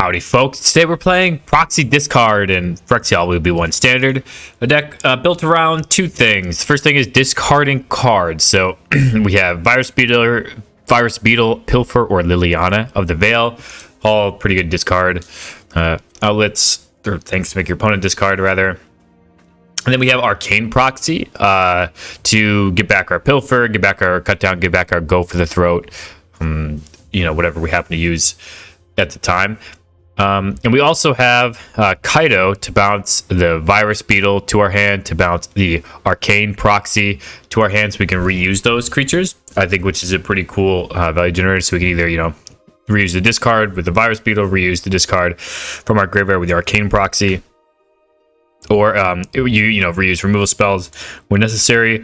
Howdy folks, today we're playing Proxy Discard, and Phyrexia will be one standard. A deck built around two things. First thing is discarding cards. So we have Virus Beetle, Pilfer, or Liliana of the Veil. All pretty good discard outlets, or things to make your opponent discard rather. And then we have Arcane Proxy to get back our Pilfer, get back our Cut Down, get back our Go for the Throat. You know, whatever we happen to use at the time. And we also have Kaido to bounce the Virus Beetle to our hand, to bounce the Arcane Proxy to our hand, so we can reuse those creatures, I think, which is a pretty cool value generator. So we can either, you know, reuse the discard with the Virus Beetle, reuse the discard from our graveyard with the Arcane Proxy, or you know, reuse removal spells when necessary.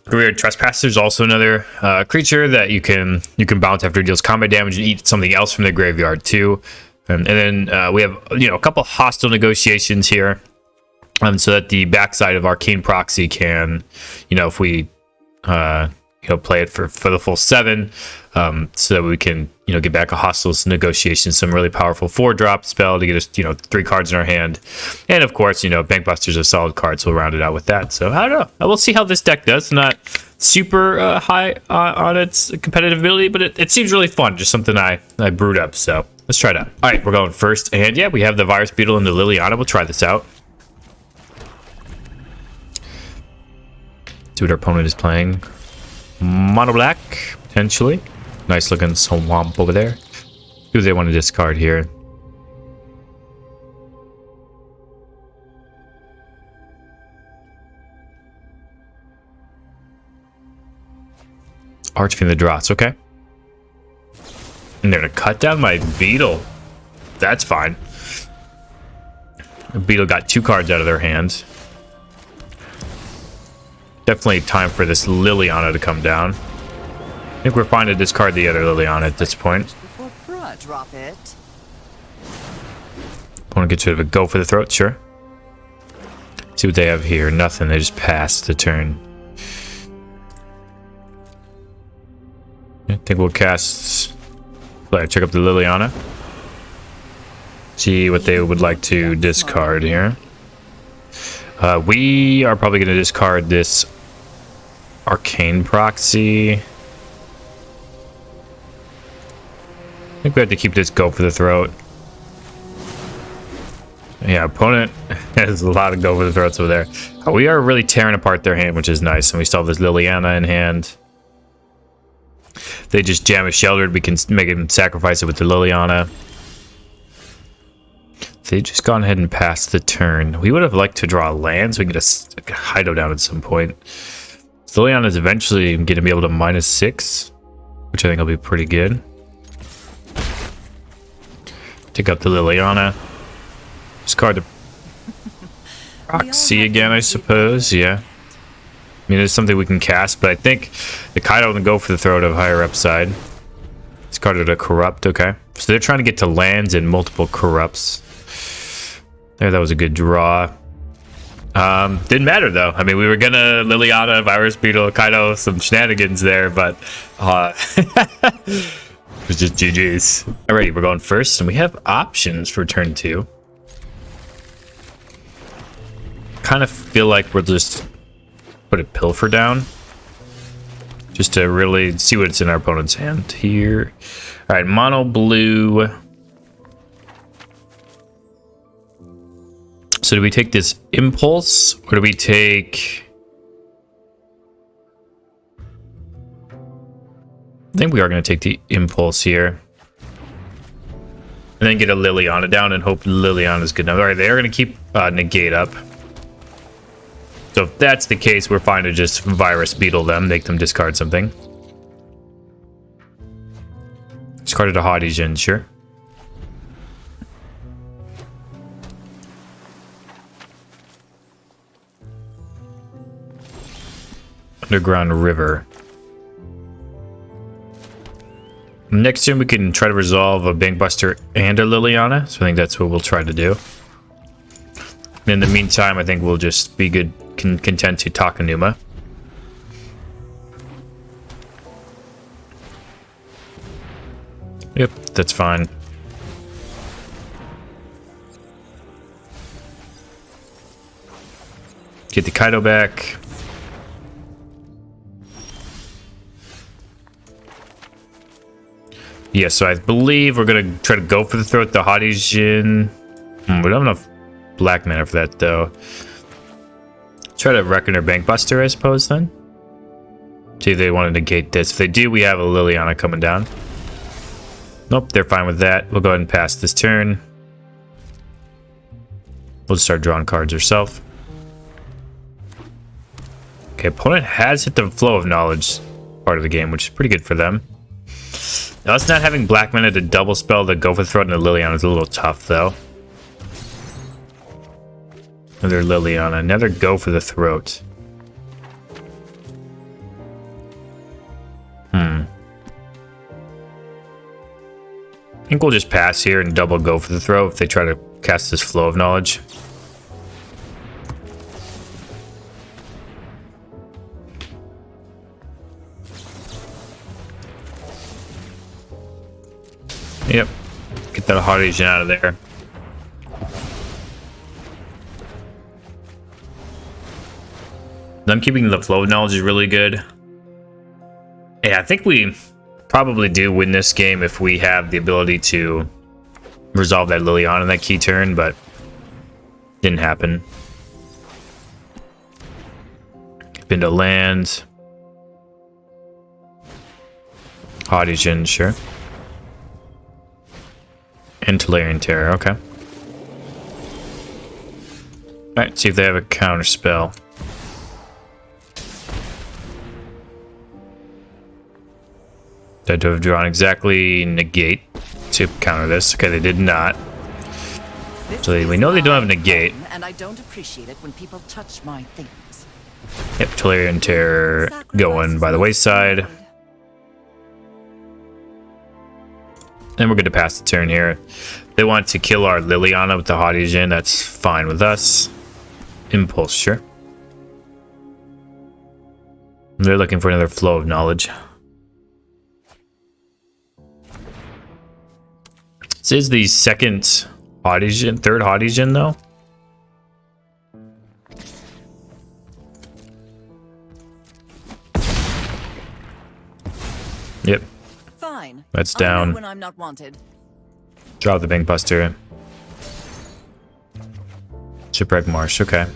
Graveyard Trespasser is also another creature that you can bounce after it deals combat damage and eat something else from the graveyard too. And then we have, you know, a couple hostile negotiations here, so that the backside of Arcane Proxy can, you know, if we you know, play it for the full 7, so that we can, you know, get back a hostile negotiation, some really powerful 4-drop spell to get us, you know, 3 cards in our hand. And of course, you know, Bankbuster's a solid card, so we'll round it out with that. So I don't know, we'll see how this deck does. Not super high on its competitive ability, but it seems really fun, just something I brewed up. So let's try it out. All right, we're going first, and yeah, we have the Virus Beetle and the Liliana. We'll try this out. See what our opponent is playing. Mono black, potentially. Nice looking swamp over there. Who do they want to discard here? Archfiend the Dross, okay. And they're gonna cut down my Beetle. That's fine. The Beetle got 2 cards out of their hand. Definitely time for this Liliana to come down. I think we're fine to discard the other Liliana at this point. Opponent gets rid of a Go for the Throat, sure. See what they have here. Nothing, they just pass the turn. I think we'll cast... check up the Liliana. See what they would like to discard here. We are probably going to discard this Arcane Proxy. I think we have to keep this Go for the Throat. Yeah, opponent has a lot of Go for the Throats over there. We are really tearing apart their hand, which is nice. And we still have this Liliana in hand. They just jam a Sheltered, we can make him sacrifice it with the Liliana. They just gone ahead and passed the turn. We would have liked to draw land so we can get a Hido down at some point. So Liliana is eventually going to be able to -6, which I think will be pretty good. Take out the Liliana. Discard the Proxy again, I suppose. Yeah. I mean, it's something we can cast, but I think the Kaido and the Go for the Throat have higher upside. Discarded a Corrupt, okay. So they're trying to get to lands and multiple Corrupts. There, that was a good draw. Didn't matter though. I mean, we were gonna Liliana, Virus Beetle, Kaido, some shenanigans there, but it was just GG's. Alrighty, we're going first, and we have options for turn 2. Kind of feel like we'll just put a Pilfer down, just to really see what's in our opponent's hand here. All right, mono blue. So do we take this Impulse, or do we take... I think we are going to take the Impulse here. And then get a Liliana down and hope Liliana's good enough. All right, they are going to keep Negate up. So if that's the case, we're fine to just Virus Beetle them, make them discard something. Discarded a Haughty, sure. Underground River. Next turn we can try to resolve a Bankbuster and a Liliana, so I think that's what we'll try to do. In the meantime, I think we'll just be content to Takanuma. Yep, that's fine. Get the Kaido back. Yeah, so I believe we're gonna try to go for the throat the Hadijin. We don't have enough black mana for that though. Try to Reckoner Bankbuster, I suppose, then. See if they want to negate this. If they do, we have a Liliana coming down. Nope, they're fine with that. We'll go ahead and pass this turn. We'll just start drawing cards ourselves. Okay, opponent has hit the Flow of Knowledge part of the game, which is pretty good for them. Now, us not having black mana to double spell the Go for the Throat and the Liliana is a little tough, though. Another Liliana, another Go for the Throat. I think we'll just pass here and double Go for the Throat if they try to cast this Flow of Knowledge. Yep. Get that Hadijin out of there. Them keeping the Flow of Knowledge is really good. Yeah, I think we probably do win this game if we have the ability to resolve that Liliana in that key turn, but didn't happen. Been to land. Hadijin, sure. And Tolarian Terror, okay. Alright, see if they have a counter spell. Had to have drawn exactly negate to counter this. Okay, they did not. So we know they don't have negate. And I don't appreciate it when people touch my things. Yep, Tolarian Terror going by the wayside. And we're going to pass the turn here. They want to kill our Liliana with the Hadijin. That's fine with us. Impulse, sure. They're looking for another Flow of Knowledge. This is the second Hadijin, third Hadijin though. Yep. Fine. That's down. When I'm not wanted. Drop the Bankbuster. Shipwreck Marsh, okay.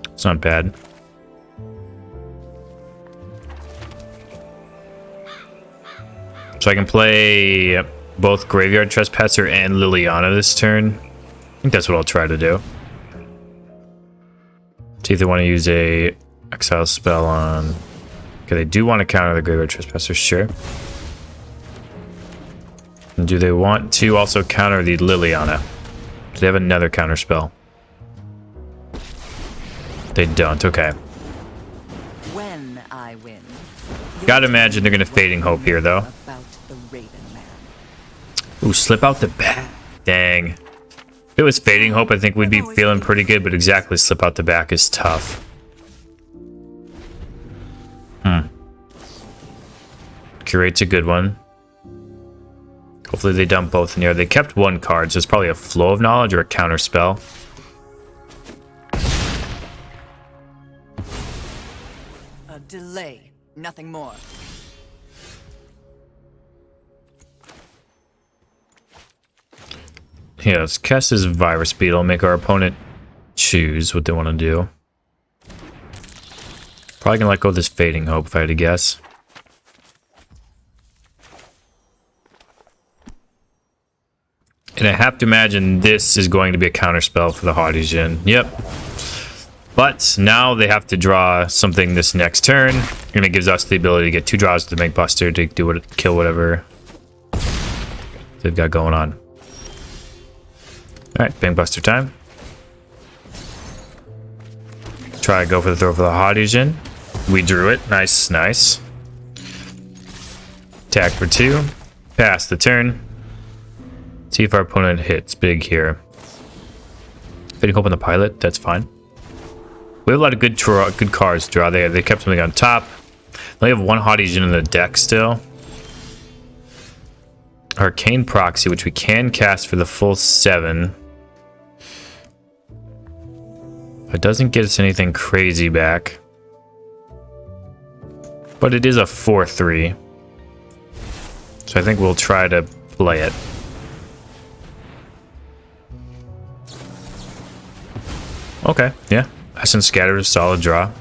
It's not bad. So I can play both Graveyard Trespasser and Liliana this turn. I think that's what I'll try to do. See if they want to use a exile spell on... Okay, they do want to counter the Graveyard Trespasser, sure. And do they want to also counter the Liliana? Do they have another counter spell? They don't, okay. When I win. Gotta imagine they're gonna Fading Hope here, though. About the Raven Man. Ooh, slip out the back. Dang. If it was Fading Hope, I think we'd be feeling pretty good, but exactly slip out the back is tough. Curate's a good one. Hopefully they dump both in here. They kept one card, so it's probably a Flow of Knowledge or a counter spell. A delay, nothing more. Yeah, let's cast this Virus Beetle, make our opponent choose what they want to do. Probably gonna let go of this Fading Hope if I had to guess. And I have to imagine this is going to be a counterspell for the Hadijin. Yep. But now they have to draw something this next turn, and it gives us the ability to get 2 draws to make Buster to do what, kill whatever they've got going on. Alright, Bang Buster time. Try to go for the throw for the Hadijin. We drew it. Nice, nice. Attack for 2. Pass the turn. See if our opponent hits big here. Fading Hope on the Pilot, that's fine. We have a lot of good cards to draw there. They kept something on top. They have one Hadijin in the deck still. Arcane Proxy, which we can cast for the full 7. It doesn't get us anything crazy back. But it is a 4-3. So I think we'll try to play it. Okay, yeah. Essence Scatter is a solid draw.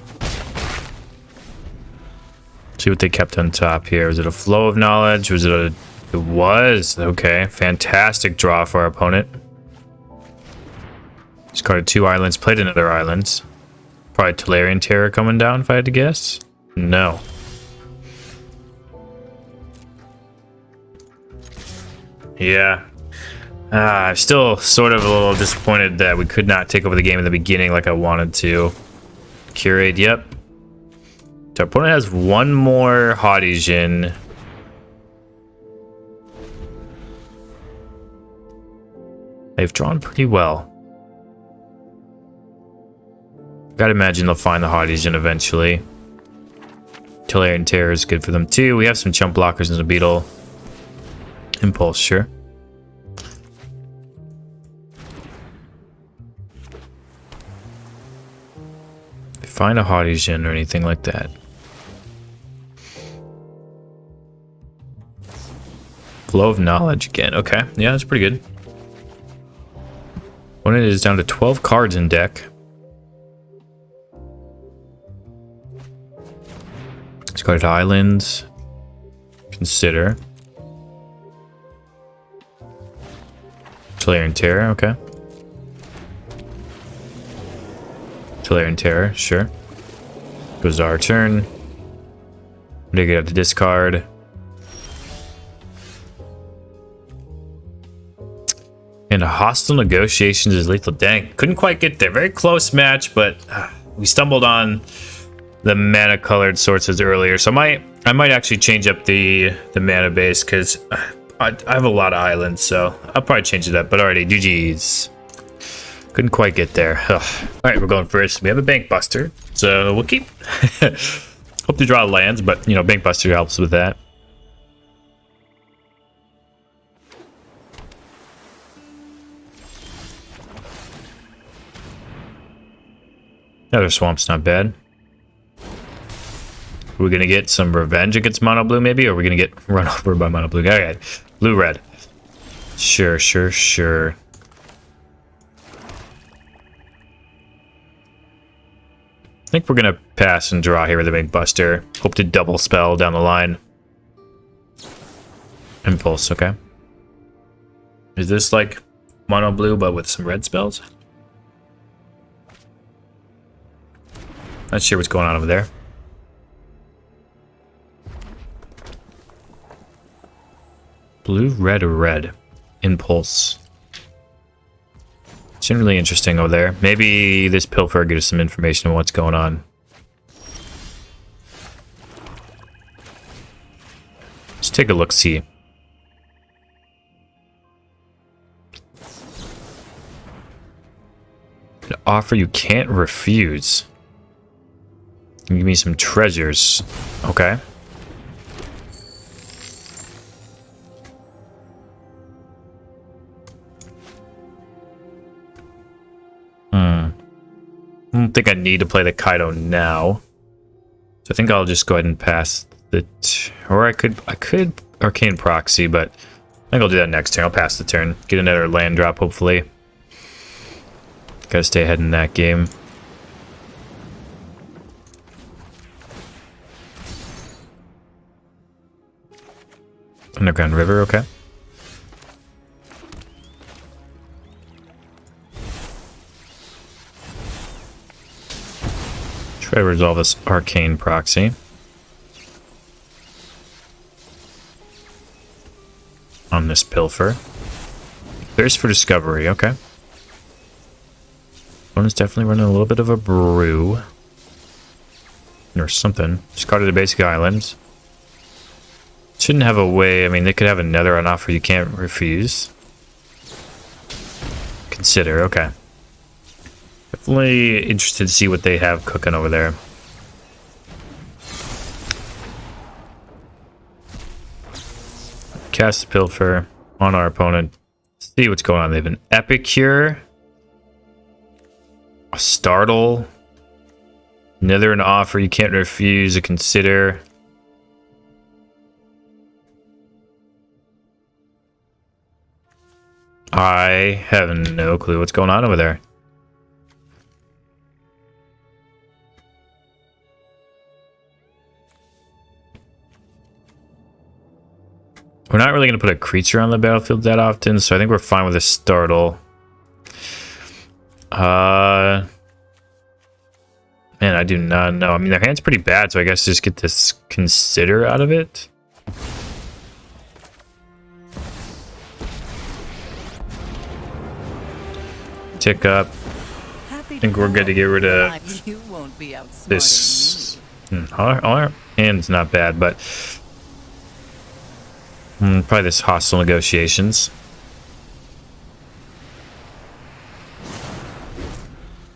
See what they kept on top here. Was it a Flow of Knowledge? Was it a... It was. Okay, fantastic draw for our opponent. Discarded 2 islands, played another islands. Probably Tolarian Terror coming down if I had to guess. No. Yeah. I'm still sort of a little disappointed that we could not take over the game in the beginning like I wanted to. Curate, yep. So our opponent has 1 more Haudijin. They've drawn pretty well. Gotta imagine they'll find the Haudijin eventually. Tolarian Terror is good for them too. We have some chump blockers in the Beetle. Impulse, sure. Find a Haudijin or anything like that. Flow of Knowledge again. Okay, yeah, that's pretty good. Opponent is down to 12 cards in deck. Discarded islands. Consider. Tolarian Terror, okay. Tolarian Terror, sure. Goes our turn. They get out the discard. And Hostile Negotiations is lethal. Dang, couldn't quite get there. Very close match, but we stumbled on the mana colored sources earlier. So I might actually change up the mana base because I have a lot of islands, so I'll probably change it up. But already, GG's. Couldn't quite get there. Ugh. All right, we're going first. We have a Bank Buster, so we'll keep. Hope to draw lands, but you know, Bank Buster helps with that. Another Swamp's not bad. We're gonna get some revenge against Mono Blue, maybe, or are we gonna get run over by Mono Blue? All right, Blue Red. Sure, sure, sure. I think we're gonna pass and draw here with a Bank Buster. Hope to double spell down the line. Impulse, okay. Is this like Mono Blue but with some red spells? Not sure what's going on over there. Blue, red, or red? Impulse. Generally interesting over there. Maybe this Pilfer gives us some information on what's going on. Let's take a look-see. An offer you can't refuse. Give me some treasures. Okay. I don't think I need to play the Kaido now. So I think I'll just go ahead and pass the... Or I could Arcane Proxy, but I think I'll do that next turn. I'll pass the turn. Get another land drop, hopefully. Gotta stay ahead in that game. Underground River, okay. Try to resolve this Arcane Proxy. On this Pilfer. Thirst for Discovery, okay. One is definitely running a little bit of a brew. Or something. Discarded the basic islands. Shouldn't have a way, I mean, they could have another on offer you can't refuse. Consider, okay. Definitely interested to see what they have cooking over there. Cast the Pilfer on our opponent. See what's going on. They have an Epicure. Startle. Another an offer you can't refuse or consider. I have no clue what's going on over there. We're not really going to put a creature on the battlefield that often, so I think we're fine with a startle. Man, I do not know. I mean, their hand's pretty bad, so I guess just get this consider out of it. Tick up. I think we're good to get rid of You won't be outsmarting this. me. Our hand's not bad, but probably this hostile negotiations.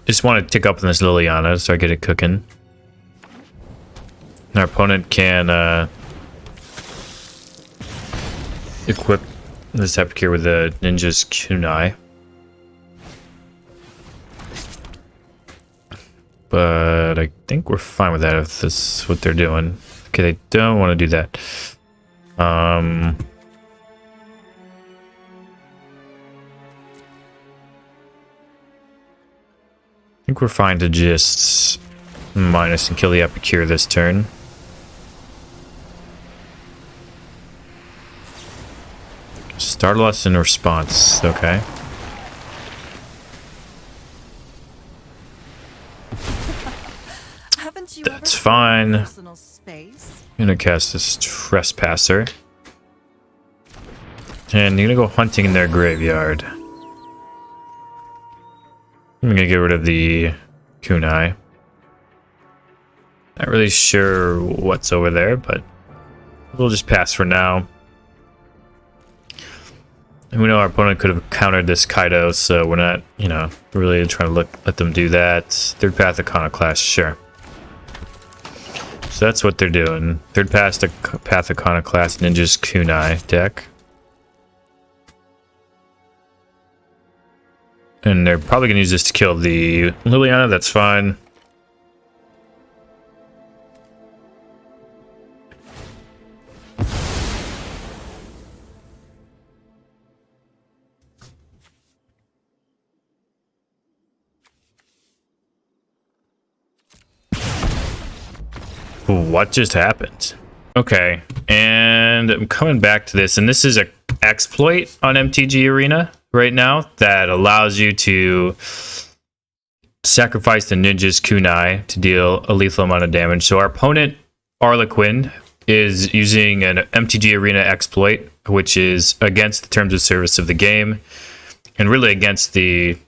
Just want to tick up on this Liliana so I get it cooking. Our opponent can equip this Epicure with the Ninja's Kunai. But I think we're fine with that if this is what they're doing. Okay, they don't want to do that. I think we're fine to just minus and kill the Epicure this turn. Startle us in response. Okay. Haven't you That's ever fine. personal space? I'm gonna cast this Trespasser. And you're gonna go hunting in their graveyard. I'm gonna get rid of the Kunai. Not really sure what's over there, but we'll just pass for now. And we know our opponent could have countered this Kaido, so we're not, you know, really trying to let them do that. Third Path Iconoclast, sure. So that's what they're doing. Third Path Iconoclast Ninja's Kunai deck. And they're probably going to use this to kill the Liliana, that's fine. What just happened? Okay, and I'm coming back to this, and this is a exploit on MTG Arena right now that allows you to sacrifice the Ninja's Kunai to deal a lethal amount of damage. So our opponent, Arlequin, is using an MTG Arena exploit, which is against the terms of service of the game, and really against the,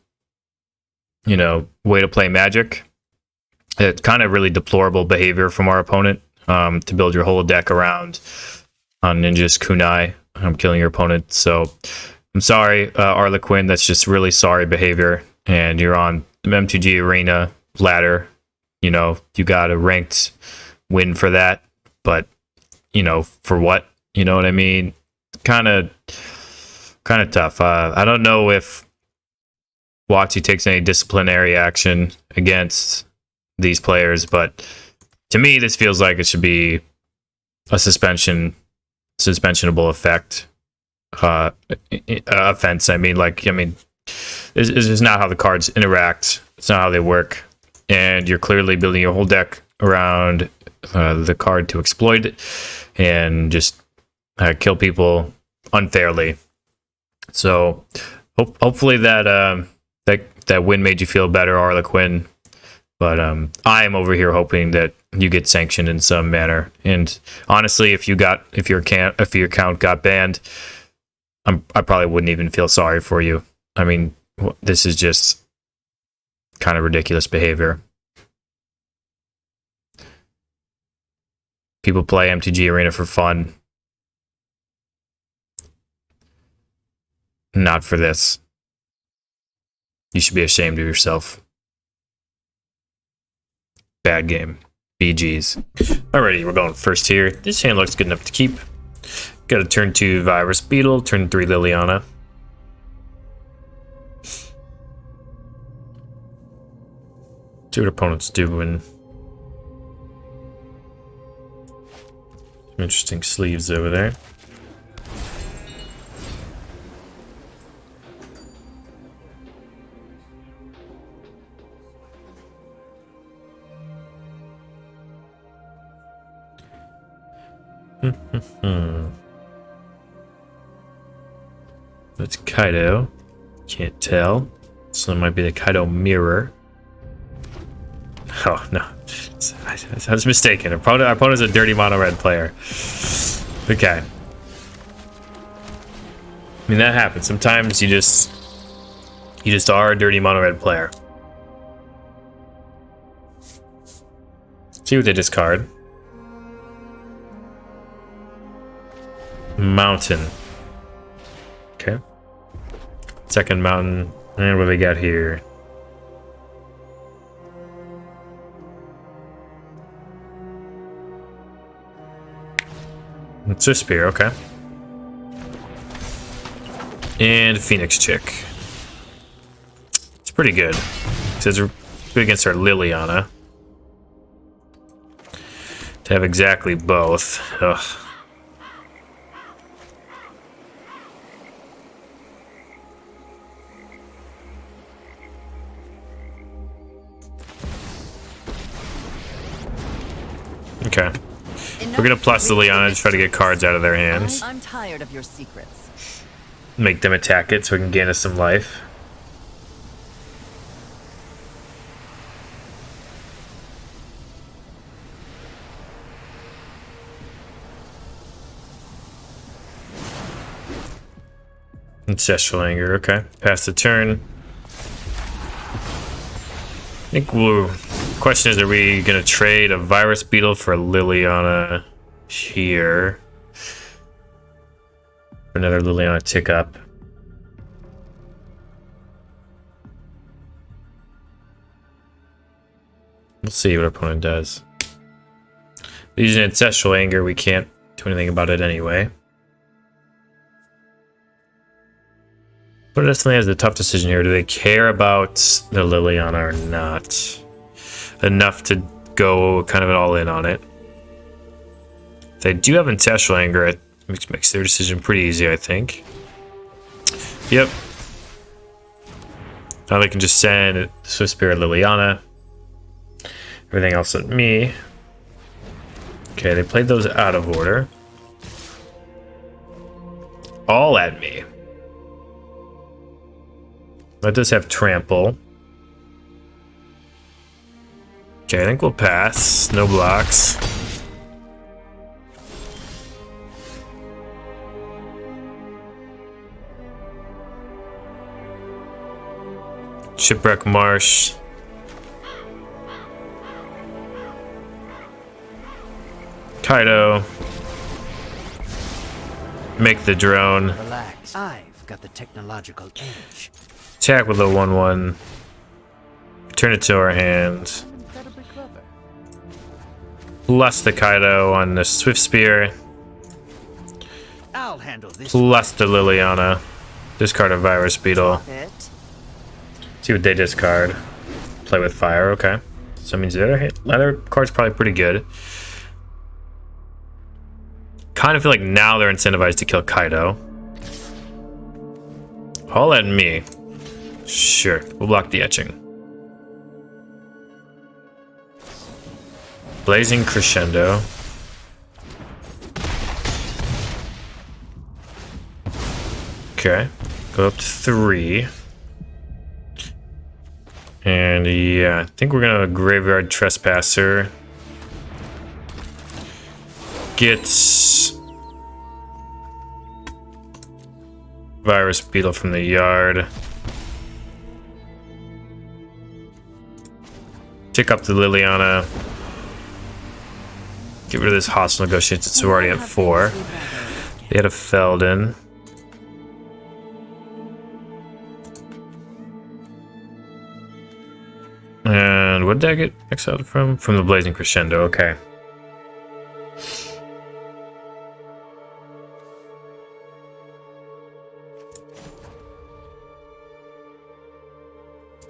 you know, way to play Magic. It's kind of really deplorable behavior from our opponent to build your whole deck around on Ninja's Kunai. Killing your opponent. So I'm sorry, Arlequin. That's just really sorry behavior. And you're on the MTG Arena ladder. You know, you got a ranked win for that. But, you know, for what? You know what I mean? Kind of tough. I don't know if WotC takes any disciplinary action against these players, but to me this feels like it should be a suspensionable effect offense. I mean this is not how the cards interact. It's not how they work, and you're clearly building your whole deck around the card to exploit it and just kill people unfairly. So hopefully that win made you feel better, Arlequin. But I am over here hoping that you get sanctioned in some manner. And honestly, if your account got banned, I probably wouldn't even feel sorry for you. I mean, this is just kind of ridiculous behavior. People play MTG Arena for fun. Not for this. You should be ashamed of yourself. Bad game. BG's. Alrighty, we're going first here. This hand looks good enough to keep. Got a turn 2 Virus Beetle, turn 3 Liliana. See what opponents doing. Some interesting sleeves over there. That's Kaido. Can't tell. So it might be the Kaido mirror. Oh no, I was mistaken. Our opponent's a dirty mono red player. Okay. I mean, that happens. Sometimes you just are a dirty mono red player. See what they discard. Mountain. Okay. Second mountain. And what do we got here? It's a spear, okay. And Phoenix Chick. It's pretty good. It's good against our Liliana. To have exactly both. Ugh. Okay. We're gonna plus Liliana to try to get cards out of their hands. I'm tired of your secrets. Make them attack it so we can gain us some life. Ancestral Anger, okay. Pass the turn. I think question is, are we gonna trade a Virus Beetle for Liliana here? Another Liliana tick up. We'll see what our opponent does. Using Ancestral Anger, we can't do anything about it anyway. But it definitely has a tough decision here. Do they care about the Liliana or not? Enough to go kind of all in on it. They do have Ancestral Anger. It makes their decision pretty easy, I think. Yep. Now they can just send Swift Spirit Liliana. Everything else at me. Okay, they played those out of order. All at me. That does have trample. Okay, I think we'll pass. No blocks. Shipwreck Marsh. Kaido. Make the drone. Relax. I've got the technological edge. Attack with a 1/1. Turn it to our hand. Incredibly clever. Plus the Kaido on the Swift Spear. I'll handle this. Plus the Liliana. Discard a Virus Beetle. It. See what they discard. Play with fire, okay. So that means the other card's probably pretty good. Kind of feel like now they're incentivized to kill Kaido. All at me. Sure, we'll block the etching. Blazing Crescendo. Okay, go up to 3. And yeah, I think we're gonna Graveyard Trespasser. Get Virus Beetle from the yard. Tick up the Liliana. Get rid of this hostile negotiation, so we're already at 4. They had a Feldon. And what did I get exiled from? From the Blazing Crescendo, okay.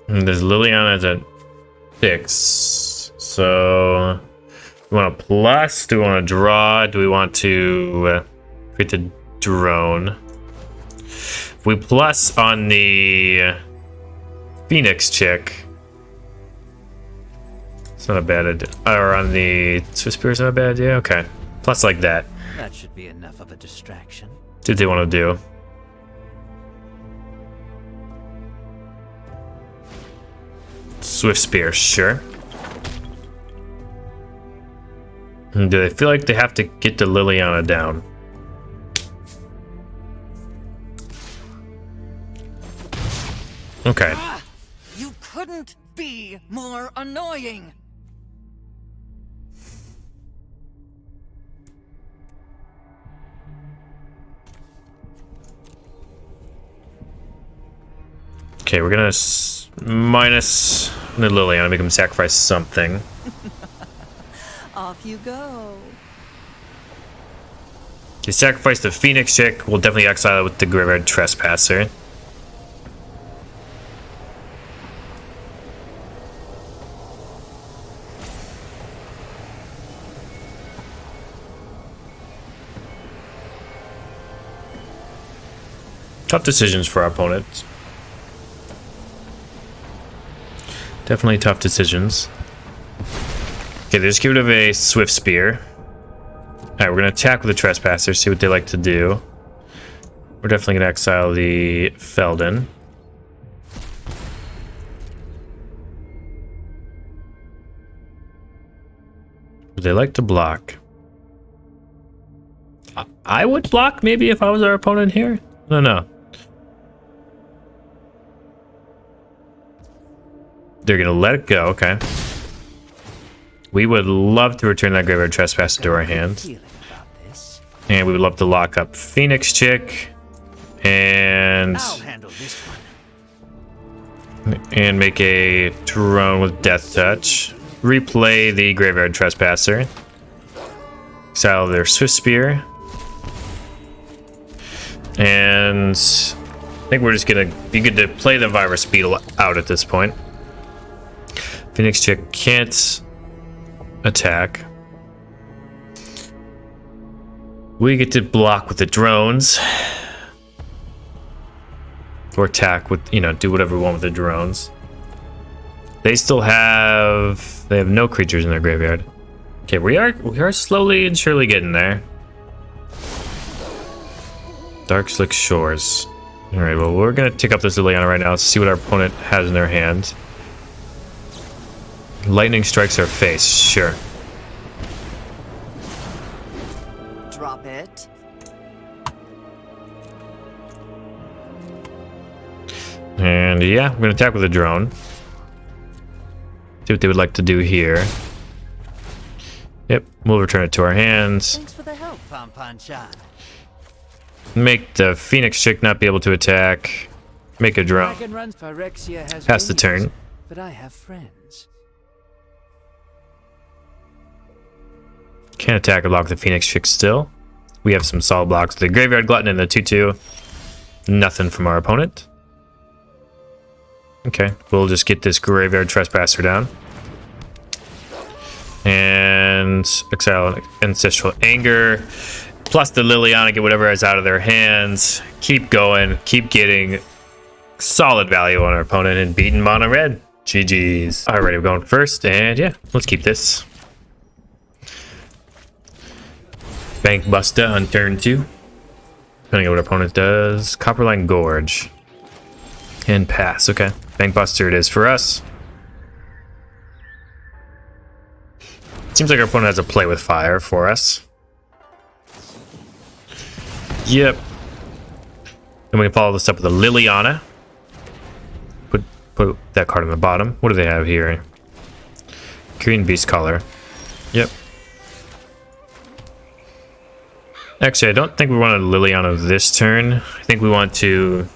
And there's Liliana that 6. So we want to plus. Do we want to draw? Do we want to create the drone? If we plus on the Phoenix chick, it's not a bad idea. Or on the Swiss Spear, is not a bad idea. Okay, plus like that. That should be enough of a distraction. What do they want to do? Swift Spear, sure. And do they feel like they have to get the Liliana down? Okay. You couldn't be more annoying. Okay, we're gonna minus the Liliana, make him sacrifice something. Off you go. You sacrifice the Phoenix chick, we'll definitely exile it with the Graveyard Trespasser. Tough decisions for our opponents. Definitely tough decisions. Okay, they just get rid of a Swift Spear. Alright, we're going to attack with the Trespasser, see what they like to do. We're definitely going to exile the Feldon. Would they like to block? I would block maybe if I was our opponent here. I don't know. They're going to let it go, okay. We would love to return that Graveyard Trespasser to our hand. And we would love to lock up Phoenix Chick. And... I'll handle this one. And make a drone with Death Touch. Replay the Graveyard Trespasser. Exile their Swift Spear. And... I think we're just going to be good to play the Virus Beetle out at this point. Phoenix Chick can't attack. We get to block with the drones. Or attack with, you know, do whatever we want with the drones. They still have... They have no creatures in their graveyard. Okay, we are slowly and surely getting there. Dark Slick Shores. Alright, well, we're going to take up this Liliana right now to see what our opponent has in their hand. Lightning strikes our face, sure. Drop it. And yeah, we're gonna attack with a drone. See what they would like to do here. Yep, we'll return it to our hands. Thanks for the help, Pampanchan. Make the Phoenix Chick not be able to attack. Make a drone. Phyrexia has Pass the turn. but I have friends. Can't attack or lock the Phoenix Chick still. We have some solid blocks. The Graveyard Glutton and the 2/2. Nothing from our opponent. Okay, we'll just get this Graveyard Trespasser down. And exile Ancestral Anger. Plus the Liliana, get whatever is out of their hands. Keep going, keep getting solid value on our opponent and beating mono red. GG's. Alright, we're going first, and yeah, let's keep this. Bank Busta on turn 2. Depending on what our opponent does. Copperline Gorge. And pass, okay. Bank Buster it is for us. Seems like our opponent has a play with fire for us. Yep. And we can follow this up with a Liliana. Put that card on the bottom. What do they have here? Green Beast Collar. Yep. Actually, I don't think we want a Liliana this turn. I think we want to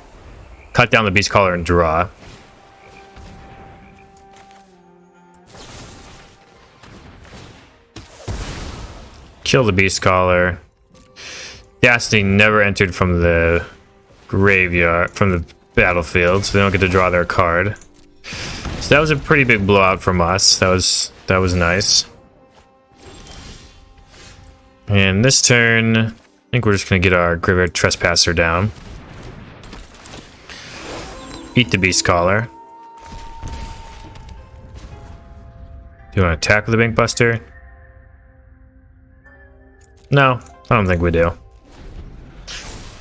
cut down the Beast Collar and draw. Kill the Beast Collar. Dastiny never entered from the graveyard, from the battlefield, so they don't get to draw their card. So So that was a pretty big blowout from us. That was nice. And this turn, I think we're just gonna get our Graveyard Trespasser down. Eat the Beast Caller. Do you want to attack with the Bank Buster? No, I don't think we do.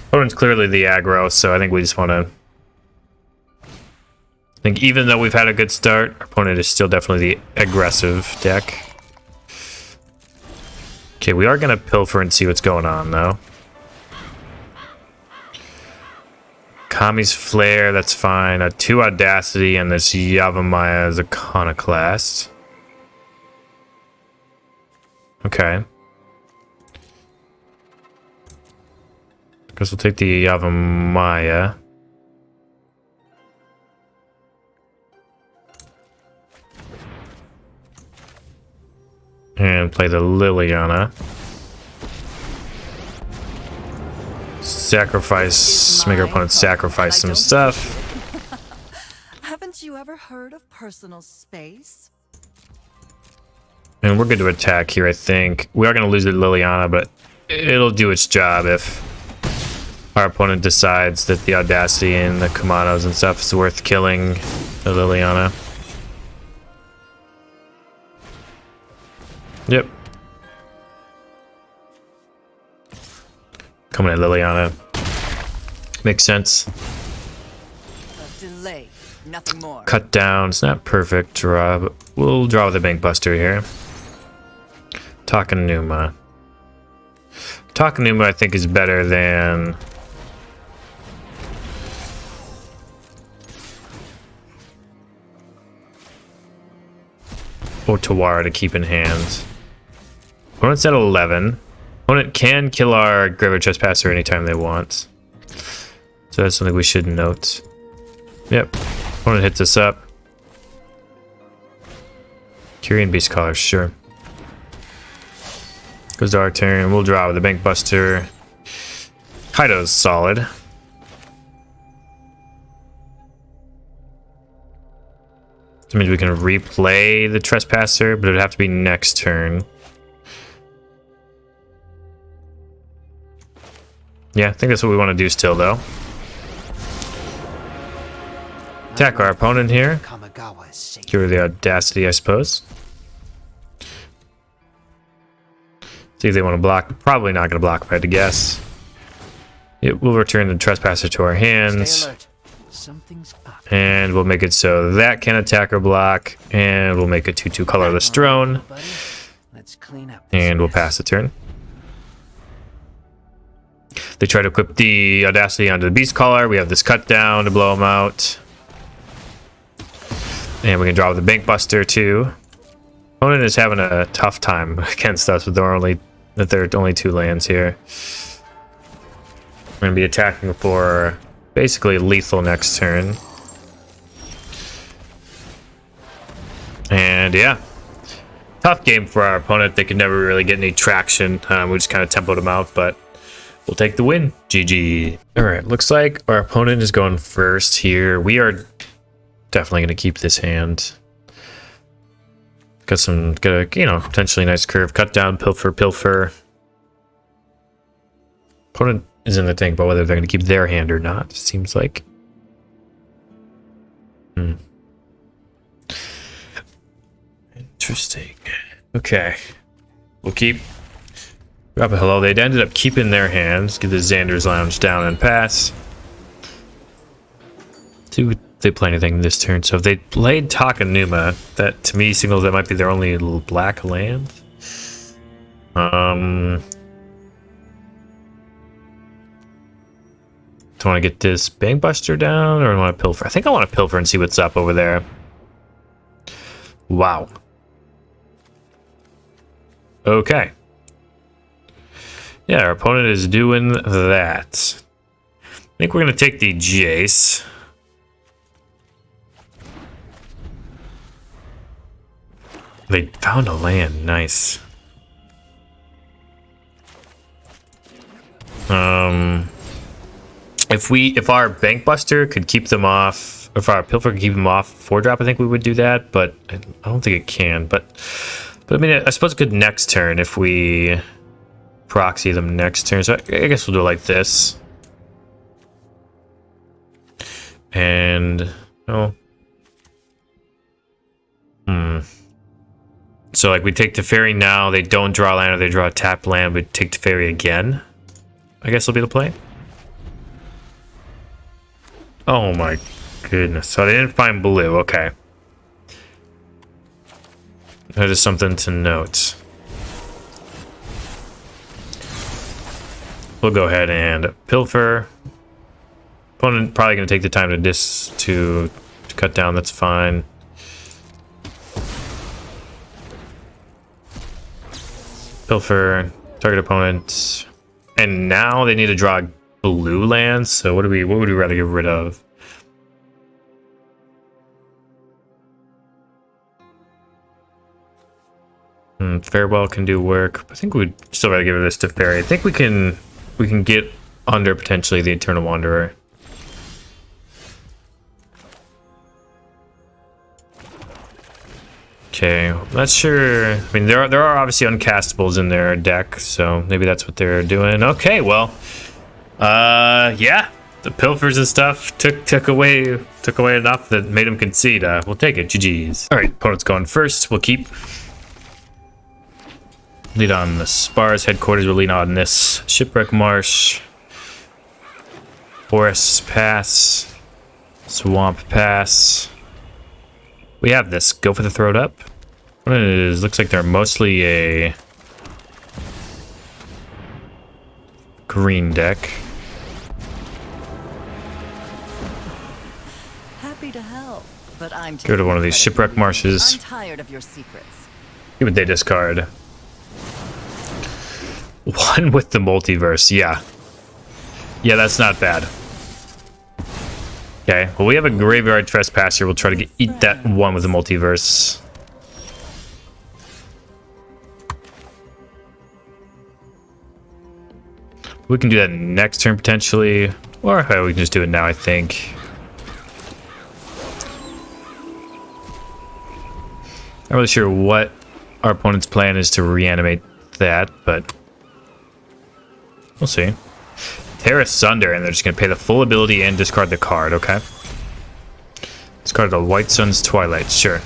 Opponent's clearly the aggro, so I think we just want to... I think even though we've had a good start, our opponent is still definitely the aggressive deck. Okay, we are going to pilfer and see what's going on, though. Kami's Flare, that's fine. 2 Audacity, and this Yavimaya is Iconoclast. Okay. Guess we'll take the Yavimaya. And play the Liliana. Sacrifice, make our opponent sacrifice some stuff. Haven't you ever heard of personal space? And we're good to attack here, I think. We are going to lose the Liliana, but it'll do its job if our opponent decides that the Audacity and the Kumanos and stuff is worth killing the Liliana. Yep. Coming at Liliana. Makes sense. A delay, nothing more. Cut down. It's not perfect draw, but we'll draw with the Bank Buster here. Takenuma. Takenuma, I think, is better than... Otawara to keep in hand. Opponent's at 11. Opponent can kill our Graveyard Trespasser anytime they want. So that's something we should note. Yep. Opponent hits us up. Kyrian Beast Caller, sure. Goes to our turn. We'll draw with the Bank Buster. Kaido's solid. That means we can replay the Trespasser, but it would have to be next turn. Yeah, I think that's what we want to do still, though. Attack our opponent here. Cure the Audacity, I suppose. See if they want to block. Probably not going to block, if I had to guess. It will return the Trespasser to our hands. Something's up. And we'll make it so that can attack or block. And we'll make a 2/2 colorless drone. Let's clean up. And we'll pass the turn. They try to equip the Audacity onto the Beast Caller. We have this cut down to blow them out. And we can draw with the Bank Buster too. Opponent is having a tough time against us with there are only 2 lands here. We're going to be attacking for basically lethal next turn. And yeah, tough game for our opponent. They could never really get any traction. We just kind of tempoed them out, but we'll take the win. GG. All right, looks like our opponent is going first here. We are definitely going to keep this hand. Got a potentially nice curve. Cut down, pilfer. Opponent is in the tank about whether they're going to keep their hand or not, seems like. Interesting. Okay. We'll keep... Drop a hello. They ended up keeping their hands. Get the Xander's Lounge down and pass. See if they play anything this turn. So if they played Takenuma, that to me signals that might be their only little black land. Do I want to get this Bank Buster down, or do I want to pilfer? I think I want to pilfer and see what's up over there. Wow. Okay. Yeah, our opponent is doing that. I think we're going to take the Jace. They found a land. Nice. If our Bank Buster could keep them off if our Pilfer can keep him off 4-drop, I think we would do that, but I don't think it can. But I mean, I suppose it could next turn if we proxy them next turn. So I guess we'll do it like this. And oh, so like we take the fairy now, they don't draw land or they draw a tap land, we take the fairy again. I guess will be the play. Oh my goodness. So they didn't find blue, okay. That is something to note. We'll go ahead and pilfer. Opponent probably gonna take the time to cut down, that's fine. Pilfer, target opponent, and now they need to draw blue lands. So what would we rather get rid of? Farewell can do work. I think we'd still rather give this to Fairy. I think we can get under potentially the Eternal Wanderer. Okay, not sure. I mean, there are obviously uncastables in their deck, so maybe that's what they're doing. Okay, well, yeah, the pilfers and stuff took away enough that made him concede. We'll take it. GG's. All right, opponent's going first. We'll keep. Lead on the Spars headquarters. We'll lead on this Shipwreck Marsh, Forest Pass, Swamp Pass. We have this. Go for the throat up. What it is, looks like they're mostly a green deck. Happy to help, but I'm Go to one of these Shipwreck Marshes. I'm tired of your secrets. See what they discard. One with the multiverse, yeah. Yeah, that's not bad. Okay, well, we have a Graveyard Trespasser. We'll try to eat that one with the multiverse. We can do that next turn, potentially. Or we can just do it now, I think. Not really sure what our opponent's plan is to reanimate that, but we'll see. Tear Asunder, and they're just going to pay the full ability and discard the card, okay? Discard the White Sun's Twilight, sure.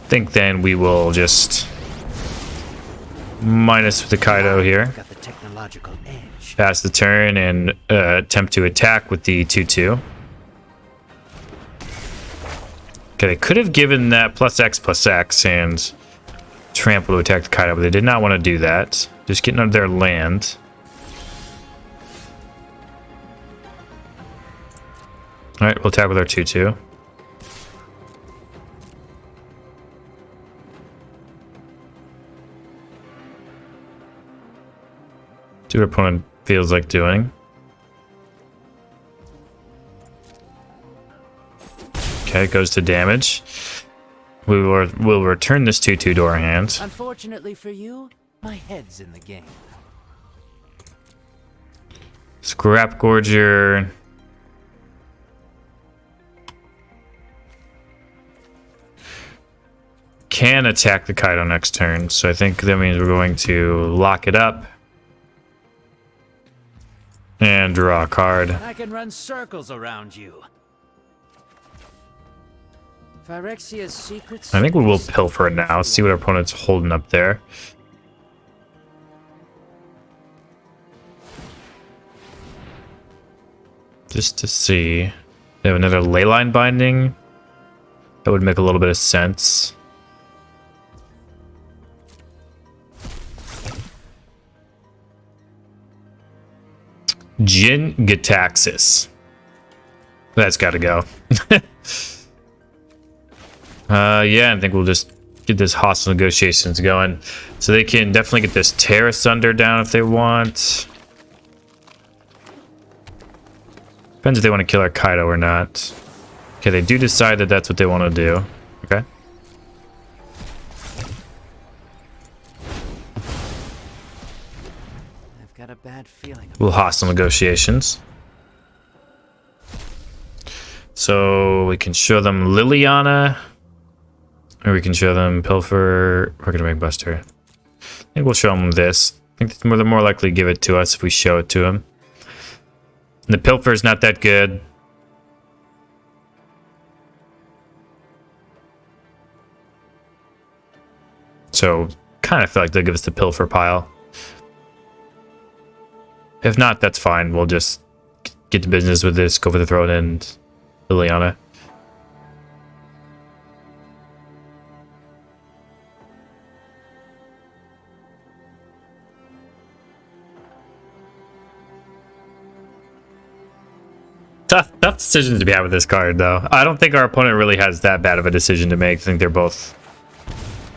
I think then we will just minus the Kaido here. Got the technological edge. Pass the turn and attempt to attack with the 2/2. Okay, they could have given that +X and trample to attack the Kaido, but they did not want to do that. Just getting under their land. Alright, we'll attack with our 2/2. See what our opponent feels like doing. Okay, it goes to damage. We'll return this 2/2 to our hand. Unfortunately for you, my head's in the game. Scrap Gorger. Can attack the Kaido next turn, so I think that means we're going to lock it up. And draw a card. I can run circles around you. Phyrexia's secrets. I think we will pilfer it now. See what our opponent's holding up there. Just to see. They have another Leyline Binding. That would make a little bit of sense. Jin Gitaxis. That's got to go. Yeah, I think we'll just get this hostile negotiations going. So they can definitely get this Tear Asunder down if they want. Depends if they want to kill our Kaido or not. Okay, they do decide that that's what they want to do. Okay. I've got feeling. We'll hostile negotiations. So we can show them Liliana, or we can show them Pilfer. We're gonna make Buster. I think we'll show them this. I think they're more likely to give it to us if we show it to them. And the Pilfer is not that good. So kind of feel like they'll give us the Pilfer pile. If not, that's fine. We'll just get to business with this, go for the throat, and Liliana. Tough decisions to be had with this card, though. I don't think our opponent really has that bad of a decision to make. I think they're both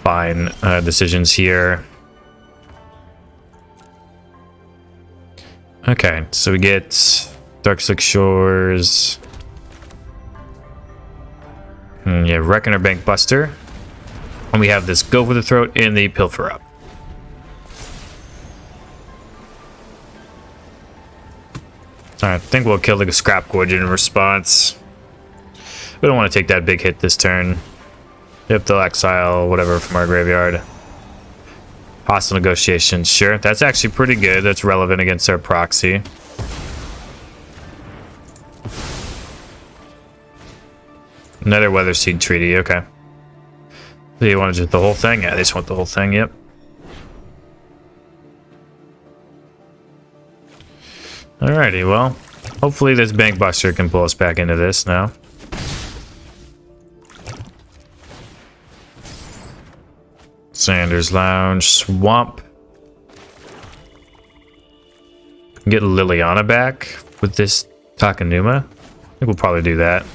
fine decisions here. Okay, so we get Darkslick Shores. Yeah, Reckoner Bank Buster. And we have this Go for the Throat and the Pilfer up. Alright, I think we'll kill the Scrap Gorge in response. We don't want to take that big hit this turn. Yep, they'll exile whatever from our graveyard. Hostile negotiations, sure. That's actually pretty good. That's relevant against our proxy. Another Weather Seed Treaty, okay. Do you want to just the whole thing? Yeah, they just want the whole thing, yep. Alrighty, well, hopefully this Bank Buster can pull us back into this now. Sanders Lounge, Swamp. Get Liliana back with this Takanuma. I think we'll probably do that.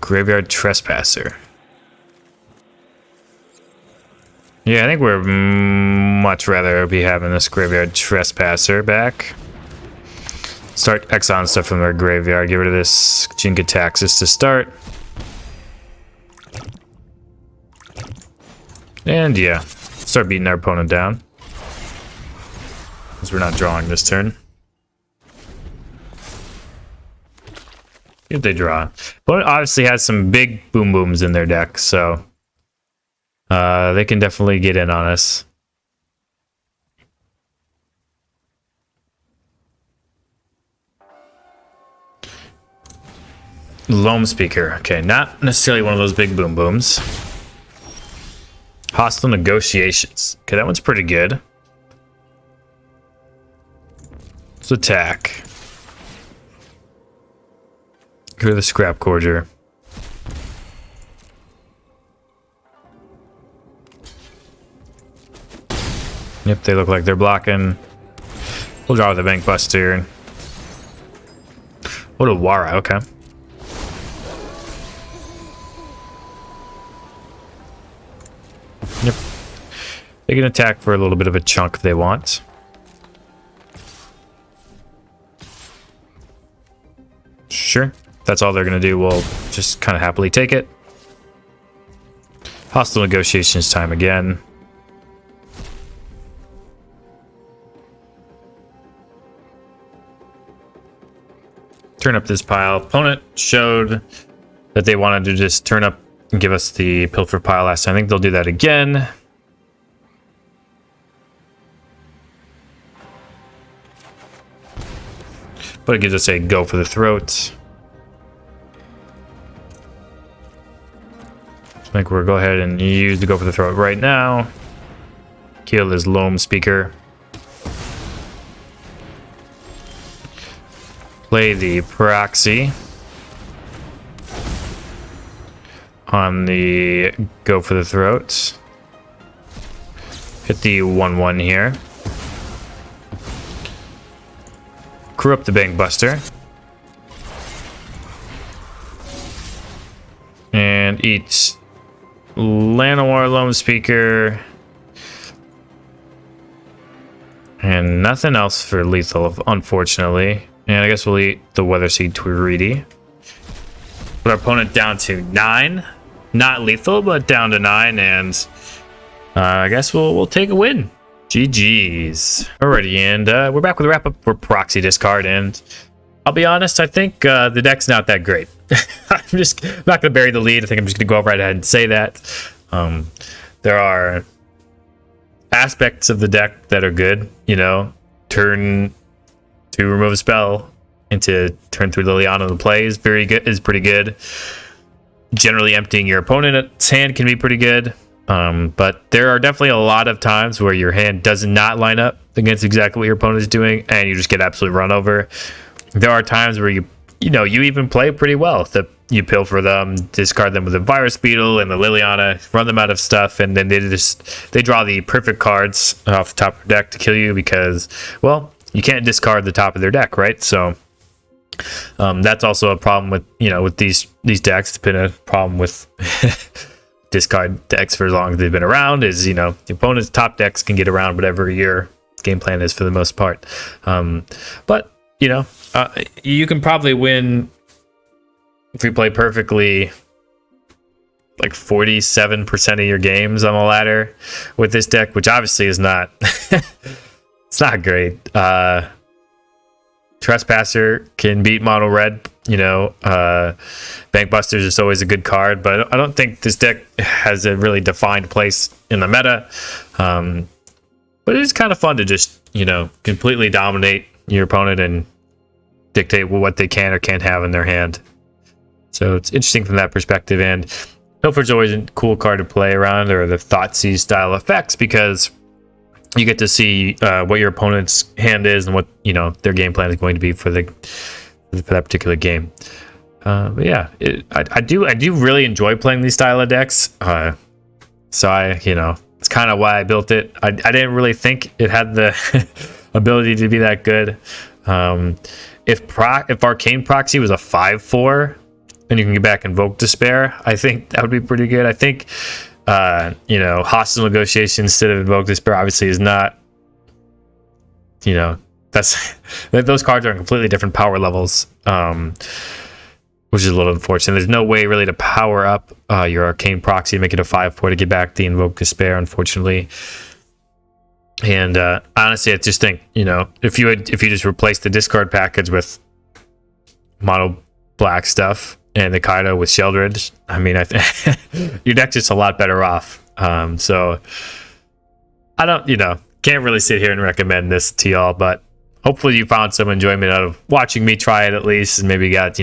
Graveyard Trespasser. Yeah, I think we're much rather be having this Graveyard Trespasser back. Start exiling stuff from their graveyard. Get rid of this Jinkataxis to start. And yeah, start beating our opponent down. Because we're not drawing this turn. If they draw. Opponent obviously has some big boom booms in their deck, so they can definitely get in on us. Loam Speaker. Okay, not necessarily one of those big boom booms. Hostile Negotiations. Okay, that one's pretty good. Let's attack. Go to the Scrap Gorger. Yep, they look like they're blocking. We'll draw with the Bank Buster. What a Wara, okay. Yep. They can attack for a little bit of a chunk if they want. Sure. If that's all they're going to do, we'll just kind of happily take it. Hostile Negotiations time again. Turn up this pile. Opponent showed that they wanted to just turn up and give us the Pilfer pile last time. I think they'll do that again. But it gives us a Go for the Throat. I think we'll go ahead and use the Go for the Throat right now. Kill this Loam Speaker. Play the Proxy on the Go for the Throat. Hit the 1/1 here. Crew up the Bank Buster. And eat Llanowar Loam Speaker. And nothing else for lethal, unfortunately. And I guess we'll eat the Weather Seed Tweedy. Put our opponent down to 9. Not lethal, but down to 9. And I guess we'll take a win. GG's. Alrighty, and we're back with a wrap up for Proxy Discard, and I'll be honest, I think the deck's not that great. I'm not gonna bury the lead. I think I'm just gonna go right ahead and say that. There are aspects of the deck that are good, you know, turn to remove a spell into turn through Liliana the play is pretty good. Generally emptying your opponent's hand can be pretty good. But there are definitely a lot of times where your hand does not line up against exactly what your opponent is doing, and you just get absolutely run over. There are times where you even play pretty well. You pilfer them, discard them with a Virus Beetle and the Liliana, run them out of stuff, and then they draw the perfect cards off the top of their deck to kill you because, well, you can't discard the top of their deck, right? So that's also a problem with these decks. It's been a problem with discard decks for as long as they've been around. Is the opponent's top decks can get around whatever your game plan is for the most part. But you can probably win if you play perfectly like 47% of your games on the ladder with this deck, which obviously is not it's not great. Trespasser can beat mono red. Bankbusters is always a good card, but I don't think this deck has a really defined place in the meta. But it is kind of fun to just completely dominate your opponent and dictate what they can or can't have in their hand. So it's interesting from that perspective, and Pilfer's always a cool card to play around, or the Thoughtseize style effects, because you get to see what your opponent's hand is and what their game plan is going to be for that particular game. But yeah, I do really enjoy playing these style of decks. So it's kind of why I built it. I didn't really think it had the ability to be that good. If Arcane Proxy was a 5/4 and you can get back Invoke Despair, I think that would be pretty good. I think Hostile Negotiation instead of Invoke Despair obviously is not, those cards are on completely different power levels, which is a little unfortunate. There's no way really to power up your Arcane Proxy to make it a 5/4 to get back the Invoke Despair, unfortunately. And honestly, I just think if you just replace the discard package with mono black stuff and the Kaido with Sheldred, I mean, your deck's just a lot better off. So I don't, can't really sit here and recommend this to y'all, but hopefully you found some enjoyment out of watching me try it at least, and maybe got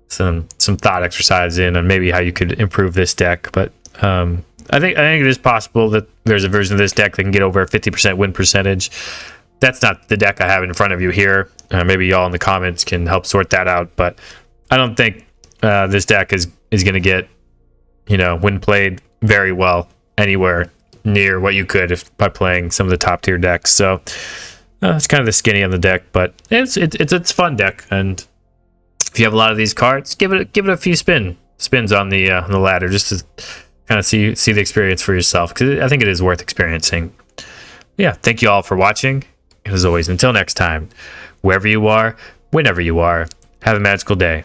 some thought exercise in on maybe how you could improve this deck. But I think it is possible that there's a version of this deck that can get over a 50% win percentage. That's not the deck I have in front of you here. Maybe y'all in the comments can help sort that out, but I don't think this deck is going to get when played very well anywhere near what you could by playing some of the top tier decks. So it's kind of the skinny on the deck, but it's a fun deck, and if you have a lot of these cards, give it a few spins on the ladder just to kind of see the experience for yourself, because I think it is worth experiencing. Yeah, thank you all for watching, and as always, until next time, wherever you are, whenever you are, have a magical day.